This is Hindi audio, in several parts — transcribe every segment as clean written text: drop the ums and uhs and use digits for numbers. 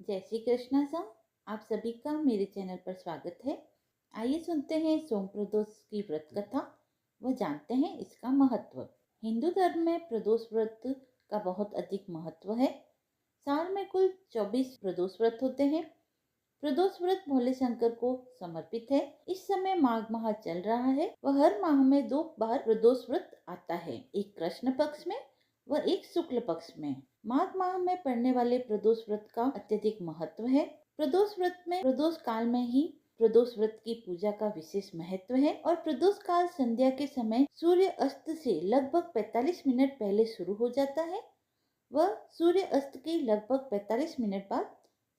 जय श्री कृष्णा सा। आप सभी का मेरे चैनल पर स्वागत है। आइए सुनते हैं सोम प्रदोष की व्रत कथा व जानते हैं इसका महत्व। हिंदू धर्म में प्रदोष व्रत का बहुत अधिक महत्व है। साल में कुल 24 प्रदोष व्रत होते हैं। प्रदोष व्रत भोले शंकर को समर्पित है। इस समय माघ माह चल रहा है व हर माह में 2 बार प्रदोष व्रत आता है, एक कृष्ण पक्ष में व एक शुक्ल पक्ष में। माघ माह में पड़ने वाले प्रदोष व्रत का अत्यधिक महत्व है। प्रदोष व्रत में प्रदोष काल में ही प्रदोष व्रत की पूजा का विशेष महत्व है और प्रदोष काल संध्या के समय सूर्य अस्त से लगभग 45 मिनट पहले शुरू हो जाता है व सूर्य अस्त के लगभग 45 मिनट बाद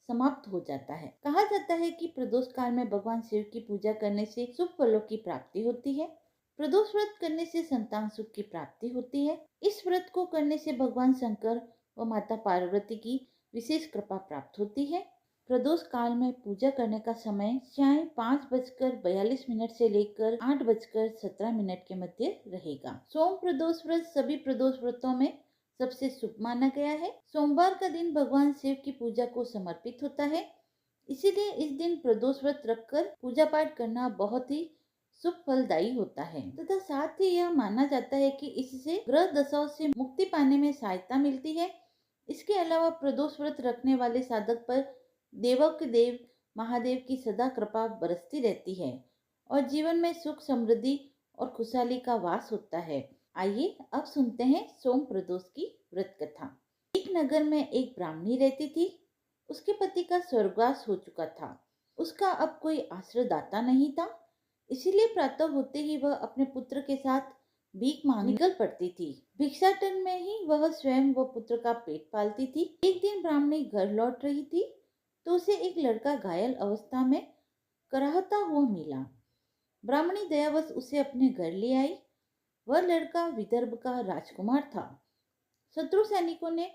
समाप्त हो जाता है। कहा जाता है कि प्रदोष काल में भगवान शिव की पूजा करने से शुभ फलों की प्राप्ति होती है। प्रदोष व्रत करने से संतान सुख की प्राप्ति होती है। इस व्रत को करने से भगवान शंकर व माता पार्वती की विशेष कृपा प्राप्त होती है। प्रदोष काल में पूजा करने का समय चाहे 5:42 से लेकर 8:17 के मध्य रहेगा। सोम प्रदोष व्रत सभी प्रदोष व्रतों में सबसे शुभ माना गया है। सोमवार का दिन भगवान शिव की पूजा को समर्पित होता है, इसीलिए इस दिन प्रदोष व्रत रखकर पूजा पाठ करना बहुत ही शुभ फलदायी होता है तथा साथ ही यह माना जाता है कि इससे ग्रह दशाओं से मुक्ति पाने में सहायता मिलती है। इसके अलावा प्रदोष व्रत रखने वाले साधक पर देवों के देव महादेव की सदा कृपा बरसती रहती है और जीवन में सुख समृद्धि और खुशहाली का वास होता है। आइए अब सुनते हैं सोम प्रदोष की व्रत कथा। एक नगर में एक ब्राह्मणी रहती थी। उसके पति का स्वर्गवास हो चुका था। उसका अब कोई आश्रयदाता नहीं था, इसीलिए प्रातः होते ही वह अपने पुत्र के साथ भीख मांग निकल पड़ती थी। भिक्षाटन में ही वह स्वयं व पुत्र का पेट पालती थी। एक दिन ब्राह्मणी घर लौट रही थी तो उसे एक लड़का घायल अवस्था में कराहता हुआ मिला। ब्राह्मणी दयावश उसे अपने घर ले आई। वह लड़का विदर्भ का राजकुमार था। शत्रु सैनिकों ने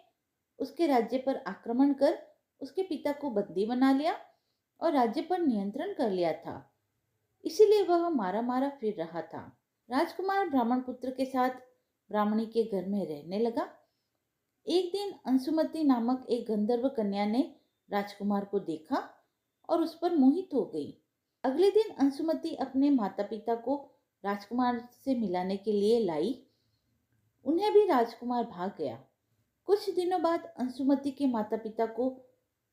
उसके राज्य पर आक्रमण कर उसके पिता को बंदी बना लिया और राज्य पर नियंत्रण कर लिया था, इसीलिए वह मारा मारा फिर रहा था। राजकुमार ब्राह्मण पुत्र के साथ ब्राह्मणी के घर में रहने लगा। एक दिन अंशुमति नामक एक गंधर्व कन्या ने राजकुमार को देखा और उस पर मोहित हो गई। अगले दिन अंशुमति अपने माता पिता को राजकुमार से मिलाने के लिए लाई। उन्हें भी राजकुमार भाग गया। कुछ दिनों बाद अंशुमति के माता पिता को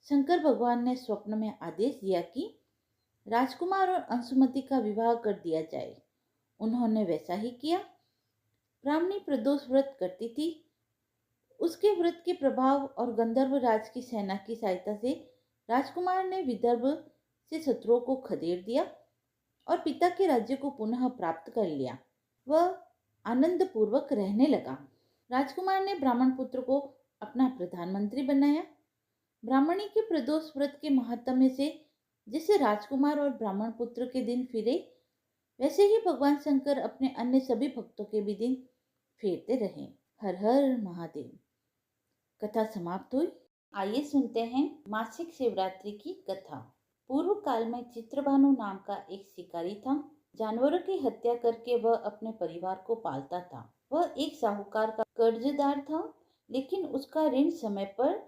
शंकर भगवान ने स्वप्न में आदेश दिया कि राजकुमार और अंशुमति का विवाह कर दिया जाए। उन्होंने वैसा ही किया। ब्राह्मणी प्रदोष व्रत करती थी। उसके व्रत के प्रभाव और गंधर्व राज की सेना की सहायता से राजकुमार ने विदर्भ से शत्रुओं को खदेड़ दिया और पिता के राज्य को पुनः प्राप्त कर लिया। वह आनंद पूर्वक रहने लगा। राजकुमार ने ब्राह्मण पुत्र को अपना प्रधानमंत्री बनाया। ब्राह्मणी के प्रदोष व्रत के महात्म्य से जैसे राजकुमार और ब्राह्मण पुत्र के दिन फिरे, वैसे ही भगवान शंकर अपने अन्य सभी भक्तों के भी दिन फेरते रहे। हर हर महादेव। कथा समाप्त हुई। आइए सुनते हैं मासिक शिवरात्रि की कथा। पूर्व काल में चित्रभानु नाम का एक शिकारी था। जानवरों की हत्या करके वह अपने परिवार को पालता था। वह एक साहूकार का कर्जदार था, लेकिन उसका ऋण समय पर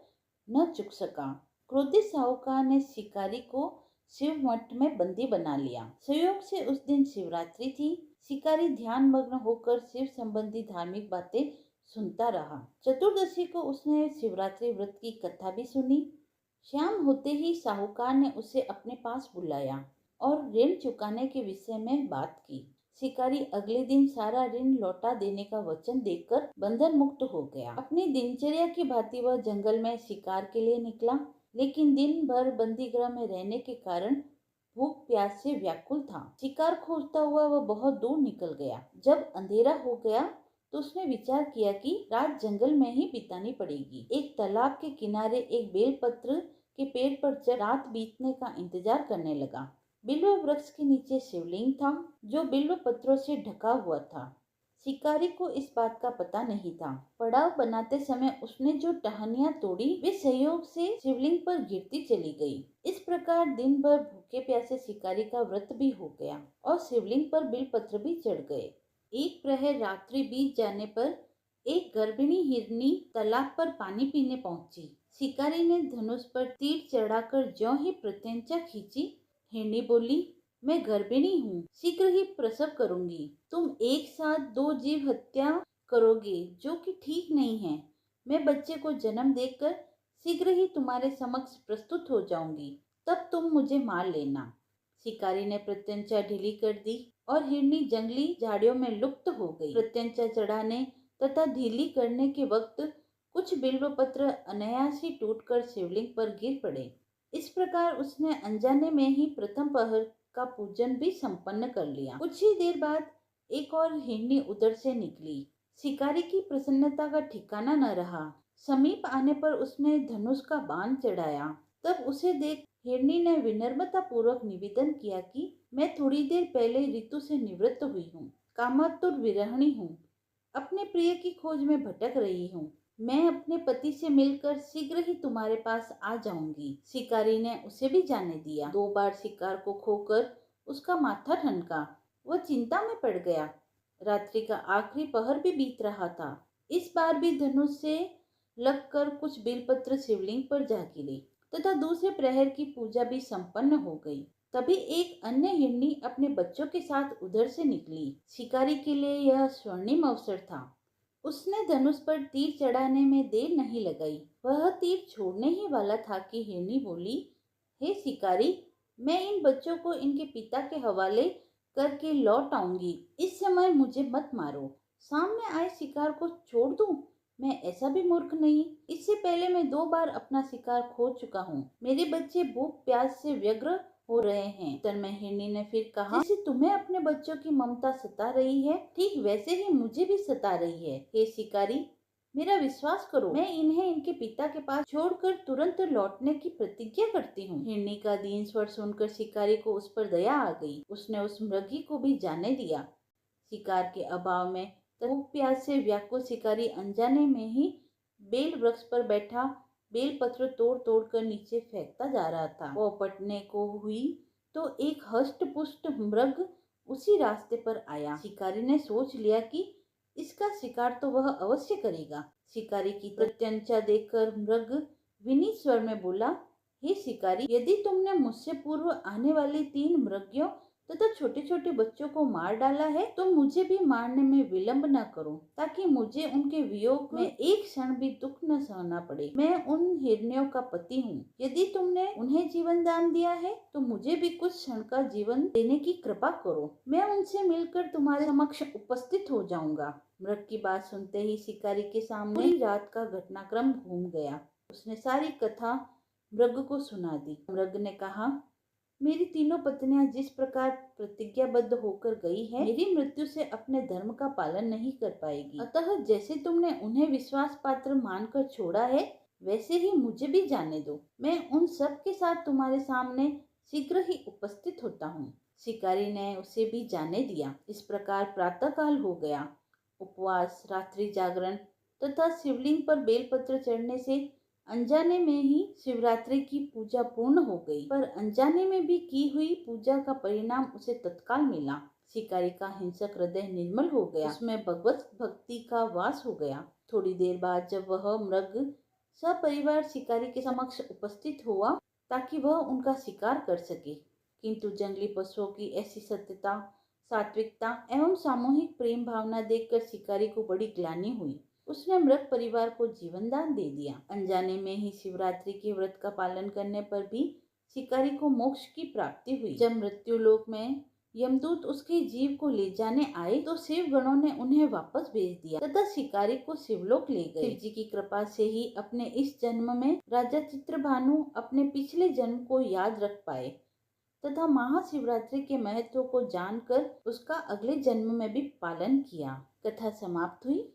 न चुक सका। क्रोधित साहूकार ने शिकारी को शिव मठ में बंदी बना लिया। संयोग से उस दिन शिवरात्रि थी। शिकारी ध्यान मग्न होकर शिव संबंधी धार्मिक बातें सुनता रहा। चतुर्दशी को उसने शिवरात्रि व्रत की कथा भी सुनी। शाम होते ही साहूकार ने उसे अपने पास बुलाया और ऋण चुकाने के विषय में बात की। शिकारी अगले दिन सारा ऋण लौटा देने का वचन देकर बंधन मुक्त हो गया। अपनी दिनचर्या की भांति वह जंगल में शिकार के लिए निकला, लेकिन दिन भर बंदी गृह में रहने के कारण भूख प्यास से व्याकुल था। शिकार खोजता हुआ वह बहुत दूर निकल गया। जब अंधेरा हो गया तो उसने विचार किया कि रात जंगल में ही बितानी पड़ेगी। एक तालाब के किनारे एक बेलपत्र के पेड़ पर चढ़ रात बीतने का इंतजार करने लगा। बिल्व वृक्ष के नीचे शिवलिंग था, जो बिल्व पत्रों से ढका हुआ था। शिकारी को इस बात का पता नहीं था। पड़ाव बनाते समय उसने जो टहनियां तोड़ी वे संयोग से शिवलिंग पर गिरती चली गई। इस प्रकार दिन भर भूखे प्यासे शिकारी का व्रत भी हो गया और शिवलिंग पर बिलपत्र भी चढ़ गए। एक प्रहर रात्रि बीत जाने पर एक गर्भिणी हिरनी तालाब पर पानी पीने पहुंची। शिकारी ने धनुष पर तीर चढ़ाकर ज्यों ही प्रत्यंचा खींची, हिरनी बोली, मैं गर्भिणी हूँ, शीघ्र ही प्रसव करूंगी। तुम एक साथ 2 जीव हत्या करोगे, जो कि ठीक नहीं है। मैं बच्चे को जन्म देकर शीघ्र ही तुम्हारे समक्ष प्रस्तुत हो जाऊंगी, तब तुम मुझे मार लेना। शिकारी ने प्रत्यंचा ढीली कर दी और हिरनी जंगली झाड़ियों में लुप्त हो गई। प्रत्यंचा चढ़ाने तथा ढीली करने के वक्त कुछ बिल्व पत्र अनायास ही टूटकर शिवलिंग पर गिर पड़े। इस प्रकार उसने अनजाने में ही प्रथम पहर का पूजन भी संपन्न कर लिया। कुछ ही देर बाद एक और हिरनी उधर से निकली। शिकारी की प्रसन्नता का ठिकाना न रहा। समीप आने पर उसने धनुष का बाण चढ़ाया। तब उसे देख हिरनी ने विनम्रता पूर्वक निवेदन किया कि मैं थोड़ी देर पहले ऋतु से निवृत्त हुई हूँ, कामातुर विरहिणी हूँ, अपने प्रिय की खोज में भटक रही हूँ। मैं अपने पति से मिलकर शीघ्र ही तुम्हारे पास आ जाऊंगी। शिकारी ने उसे भी जाने दिया। 2 बार शिकार को खोकर उसका माथा ठनका। वह चिंता में पड़ गया। रात्रि का आखिरी पहर भी बीत रहा था। इस बार भी धनुष से लगकर कुछ बेलपत्र शिवलिंग पर जा गिरे तथा दूसरे प्रहर की पूजा भी संपन्न हो गई। तभी एक अन्य हिरनी अपने बच्चों के साथ उधर से निकली। शिकारी के लिए यह स्वर्णिम अवसर था। उसने धनुष पर तीर चढ़ाने में देर नहीं लगाई। वह तीर छोड़ने ही वाला था कि हिरनी बोली, हे शिकारी, मैं इन बच्चों को इनके पिता के हवाले करके लौट आऊंगी। इस समय मुझे मत मारो। सामने आए शिकार को छोड़ दूं? मैं ऐसा भी मूर्ख नहीं। इससे पहले मैं 2 बार अपना शिकार खो चुका हूँ। मेरे बच्चे भूख प्यास से व्यग्र हो रहे हैं। उत्तर में हिरनी ने फिर कहा, जैसे तुम्हें अपने बच्चों की ममता सता रही है, ठीक वैसे ही मुझे भी सता रही है। हे शिकारी, मेरा विश्वास करो, मैं इन्हें इनके पिता के पास छोड़कर तुरंत लौटने की प्रतिज्ञा करती हूँ। हिरनी का दीन स्वर सुनकर शिकारी को उस पर दया आ गई। उसने उस मृगी को भी जाने दिया। शिकार के अभाव में भूख प्यास से व्याकुल शिकारी अनजाने में ही बेल वृक्ष पर बैठा बेल पत्र तोड़ तोड़ कर नीचे फेंकता जा रहा था। वो पटने को हुई तो एक हष्ट पुष्ट मृग उसी रास्ते पर आया। शिकारी ने सोच लिया कि इसका शिकार तो वह अवश्य करेगा। शिकारी की प्रत्यंचा देखकर मृग विनीत स्वर में बोला, हे शिकारी, यदि तुमने मुझसे पूर्व आने वाले 3 मृगियों तथा छोटे छोटे बच्चों को मार डाला है, तो मुझे भी मारने में विलंब न करो, ताकि मुझे उनके वियोग में एक क्षण भी दुख न सहना पड़े। मैं उन हिरनियों का पति हूँ। यदि तुमने उन्हें जीवन दान दिया है, तो मुझे भी कुछ क्षण का जीवन देने की कृपा करो। मैं उनसे मिलकर तुम्हारे समक्ष उपस्थित हो जाऊंगा। मृग की बात सुनते ही शिकारी के सामने पूरी रात का घटनाक्रम घूम गया। उसने सारी कथा मृग को सुना दी। मृग ने कहा, मेरी तीनों पत्नियां जिस प्रकार प्रतिज्ञाबद्ध होकर गई है, मेरी मृत्यु से अपने धर्म का पालन नहीं कर पाएगी। अतः जैसे तुमने उन्हें विश्वास पात्र मानकर छोड़ा है, वैसे ही मुझे भी जाने दो। मैं उन सब के साथ तुम्हारे सामने शीघ्र ही उपस्थित होता हूँ। शिकारी ने उसे भी जाने दिया। इस प्रकार प्रातःकाल हो गया। उपवास, रात्रि जागरण तथा शिवलिंग पर बेलपत्र चढ़ने से अनजाने में ही शिवरात्रि की पूजा पूर्ण हो गई। पर अनजाने में भी की हुई पूजा का परिणाम उसे तत्काल मिला। शिकारी का हिंसक हृदय निर्मल हो गया। उसमें भगवत भक्ति का वास हो गया। थोड़ी देर बाद जब वह मृग सपरिवार शिकारी के समक्ष उपस्थित हुआ ताकि वह उनका शिकार कर सके, किंतु जंगली पशुओं की ऐसी सत्यता, सात्विकता एवं सामूहिक प्रेम भावना देखकर शिकारी को बड़ी ग्लानि हुई। उसने मृग परिवार को जीवन दान दे दिया। अनजाने में ही शिवरात्रि के व्रत का पालन करने पर भी शिकारी को मोक्ष की प्राप्ति हुई। जब मृत्यु लोक में यमदूत उसके जीव को ले जाने आए, तो शिव गणों ने उन्हें वापस भेज दिया तथा शिकारी को शिवलोक ले गए। शिव जी की कृपा से ही अपने इस जन्म में राजा चित्रभानु अपने पिछले जन्म को याद रख पाए तथा महाशिवरात्रि के महत्व को जानकर उसका अगले जन्म में भी पालन किया। कथा समाप्त हुई।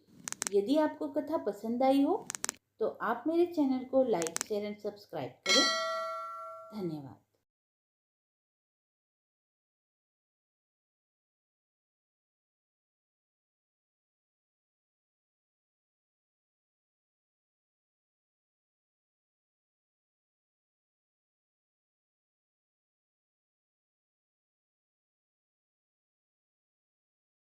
यदि आपको कथा पसंद आई हो तो आप मेरे चैनल को लाइक, शेयर एंड सब्सक्राइब करें। धन्यवाद।